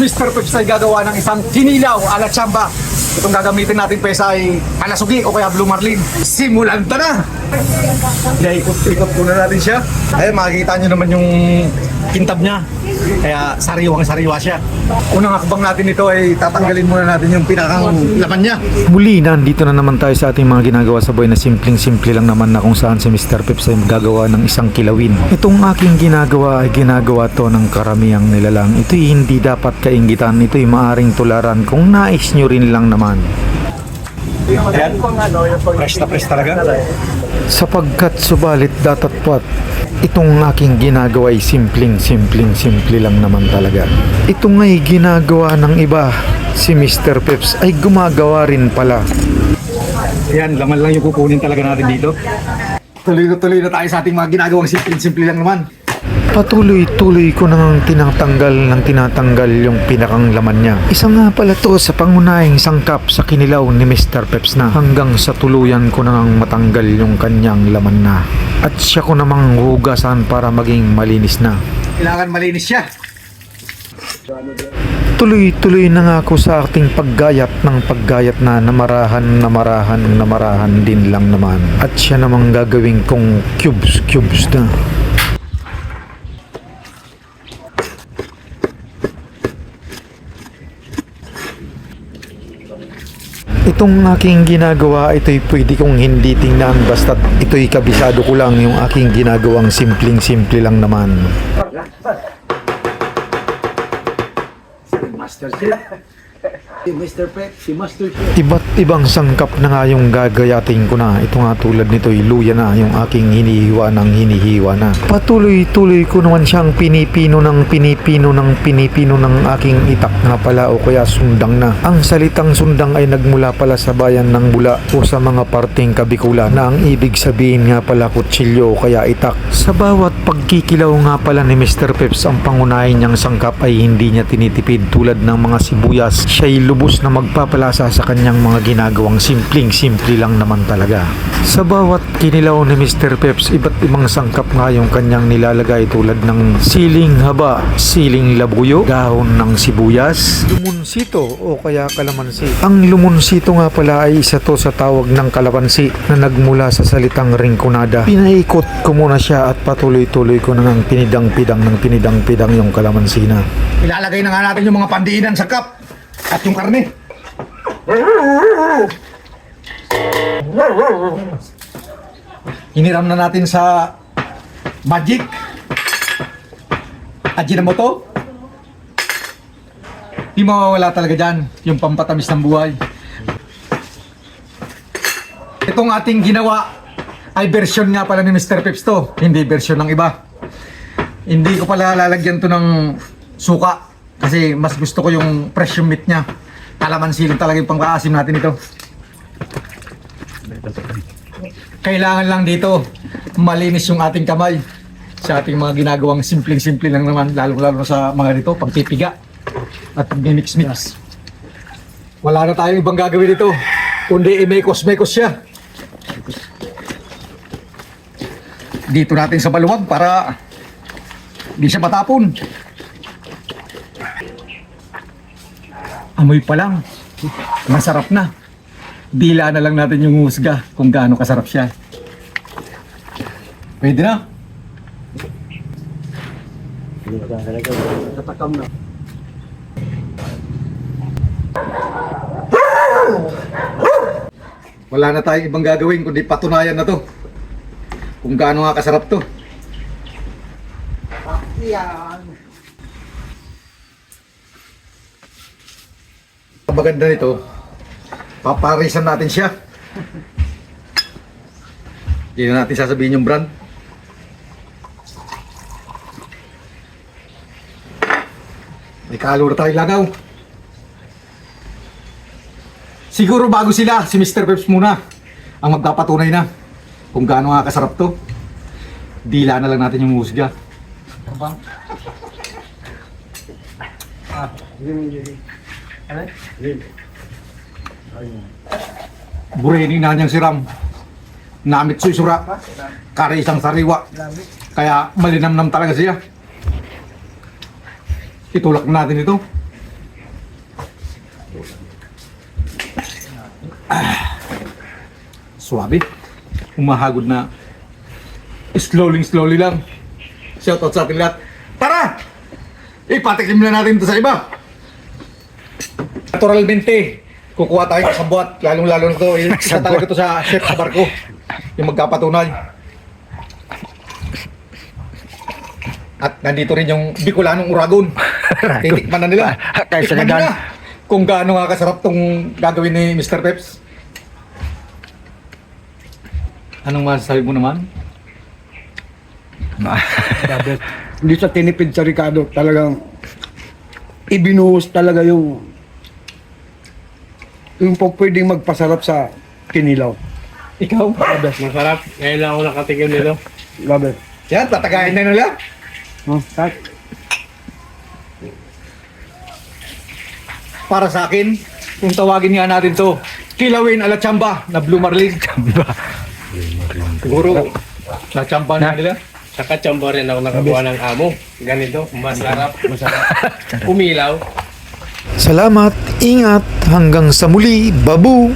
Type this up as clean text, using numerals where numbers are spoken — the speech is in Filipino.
Mr. Peps ay gagawa ng isang kinilaw ala tsamba. Itong gagamitin natin pesa ay palasugi o kaya blue marlin. Simulan ta na! Ikot-ikot muna natin siya. Ayan, makikita nyo naman yung kintab niya. Kaya sariwang-sariwa siya. Unang hakbang natin ito ay tatanggalin muna natin yung pinakang laman niya. Muli, nandito na naman tayo sa ating mga ginagawa sa buhay na simpleng-simple lang naman na kung saan si Mr. Peps ay gagawa ng isang kilawin. Itong aking ginagawa ay ginagawa to ng karamihang nilalang. Ito'y hindi dapat kainggitan. Ito'y maaring tularan kung nais nyo rin lang naman. Ayan, fresh na fresh talaga. Sapagkat subalit datatpot, itong aking ginagawa ay simple lang naman talaga. Ito nga'y ginagawa ng iba. Si Mr. Peps ay gumagawa rin pala. Ayan, laman lang yung kukunin talaga natin dito. Tuloy na tayo sa ating mga ginagawang simple lang naman. Patuloy-tuloy ko nang tinatanggal yung pinakang laman niya. Isa nga pala to sa pangunahing sangkap sa kinilaw ni Mr. Peps na hanggang sa tuluyan ko nang matanggal yung kanyang laman na. At siya ko namang hugasan para maging malinis na. Kailangan malinis siya. Tuloy-tuloy na nga ako sa ating paggayat na namarahan din lang naman. At siya namang gagawin kong cubes na. Itong aking ginagawa, ito'y pwede kong hindi tingnan basta't ito'y kabisado ko lang yung aking ginagawang simple lang naman. Master Chef. Si Mr. Peps, si Master Chef. Iba't ibang sangkap na nga yung gagayatin ko na. Ito nga tulad nito'y luya na yung aking hinihiwa na. Patuloy-tuloy ko naman siyang pinipino ng aking itak nga pala o kaya sundang na. Ang salitang sundang ay nagmula pala sa bayan ng Bula o sa mga parteng Kabikula na ang ibig sabihin nga pala kutsilyo o kaya itak. Sa bawat pagkikilaw nga pala ni Mr. Peps, ang pangunahin niyang sangkap ay hindi niya tinitipid tulad ng mga sibuyas. Siya'y lubos na magpapalasa sa kanyang mga ginagawang simple lang naman talaga. Sa bawat kinilaw ni Mr. Peps, iba't ibang sangkap nga yung kanyang nilalagay tulad ng siling haba, siling labuyo, dahon ng sibuyas, lumunsito o kaya kalamansi. Ang lumunsito nga pala ay isa to sa tawag ng kalamansi na nagmula sa salitang ringkunada. Pinaikot ko muna siya at patuloy-tuloy ko na ng pinidang-pidang yung kalamansi na. Ilalagay na nga natin yung mga pandiinan sa cup at yung karne. Hiniram na natin sa Magic Ajinomoto. Di mawawala talaga dyan yung pampatamis ng buhay. Itong ating ginawa ay version nga pala ni Mr. Peps to, hindi version ng iba. Hindi ko pala lalagyan to ng suka kasi mas gusto ko yung fresh yung meat niya. Kalamansi lang talaga yung pangkaasim natin ito. Kailangan lang dito malinis yung ating kamay sa ating mga ginagawang simple lang naman, lalo sa mga dito pagpipiga at pag-mix. Wala na tayong ibang gagawin dito kundi i-mekos siya. Dito natin sa baluwag para hindi siya matapon. Amoy pa lang, masarap na. Dila na lang natin yung husga kung gaano kasarap siya. Pwede na. Natakam na. Wala na tayong ibang gagawin kundi patunayan na to kung gaano nga kasarap to. Yan. Ang maganda nito, paparisan natin siya. Hindi na natin sasabihin yung brand. May kalor tayo lagaw. Siguro bago sila, si Mr. Peps muna ang magpapatunay na kung gaano nga kasarap to. Dila na lang natin yung husga. Bureni na niyang siram. Namit susura. Kare isang sariwa. Kaya malinamnam talaga siya. Itulak natin ito. Suwabe. Umahagod na. Slowly lang. Shoutout sa ating lahat. Tara! Ipatikim na natin ito sa iba. Naturalmente, kukuha tayo sa buhat. Lalong-lalo na ito. Isa talaga ito sa chef sa barko. Yung magkapatunay. At nandito rin yung Bicolanong Uragon. Titikman na nila. Kaya sa Tikman gadan. nila kung gaano nga kasarap tong gagawin ni Mr. Peps. Anong masasabi mo naman? Grabe. Hindi sa tinipid sa Ricardo, talagang ibinuhos talaga yung po pwedeng magpasarap sa kinilaw. Ikaw? Masarap. Ngayon lang ako nakatikim nito. Grabe. Yan, tatagayin na nila. Tat. Para sa akin, kung tawagin nga natin to, kilawin ala chamba na Blue Marlin. Siguro, na chamba na nila. Sa kachamba rin ako nakakuha ng amo. Ganito. Masarap. Umilaw. Salamat, ingat, hanggang sa muli, babu!